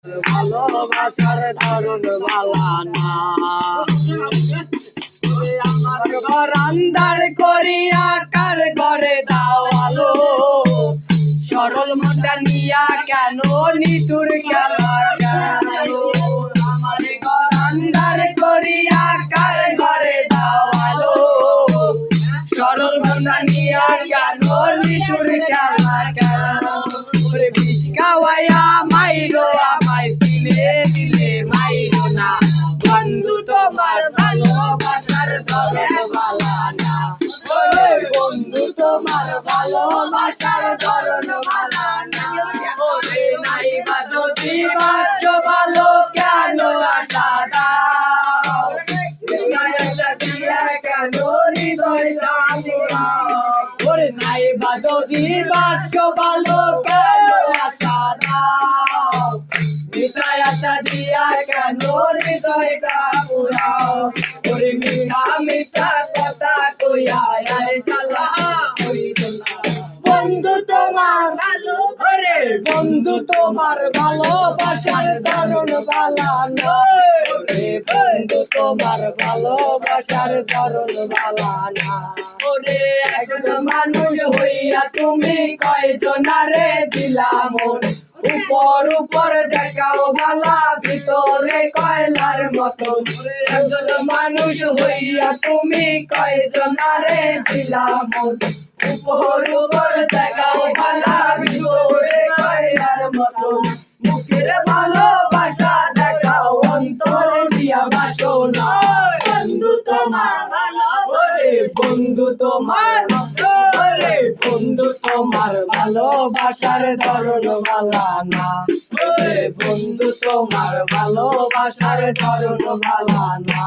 ভালোবাসার ধরন বালানা আমার ঘর আন্ধার করিয়া কার ঘরে দাও আলো সরল মনটা নিয়া কেন নিতুর খেলা খেলো আমার ঘর আন্ধার করিয়া কার ঘরে দাও আলো সরল মনটা নিয়া কেন নিতুর খেলা খেলো বিষ খাওয়াইয়া মাইরো আমায় দিলে দিলে মাইরো না বন্ধু তোমার ভালোবাসার ধরন বালানা বন্ধু তোমার ভালোবাসার ধরন বালানা নাই বা যদি বাসো ভালো কেন আশা দাও কেন হৃদয় নাই বা যদি বাসো ভালো কেন আশা দাও মিঠাই আশা দিয়া কেন হৃদয়টা পুরাও ওরে মিঠা মিঠা কথা কইয়া চালা বন্ধু তোমার ভালো করে বন্ধু তোমার ভালোবাসার ধরন বালানা বন্ধু তোমার ভালোবাসার ধরন বালানা ওরে একজন মানুষ হইয়া তুমি কয়জনারে দিলাম উপর উপর দেখাও বালা ভিতরে কয়লার মতন একজন মানুষ হইয়া তুমি কয়জনারে দিলাম উপর উপর দেখাও বালা ভিতরে কয়লার মতন মুখের ভালোবাসা দেখাও অন্তর দিয়া বাসনা বন্ধু তোমার বন্ধু তোমার বন্ধু তোমার ভালোবাসার ধরন বালানা বন্ধু তোমার ভালোবাসার ধরন বালানা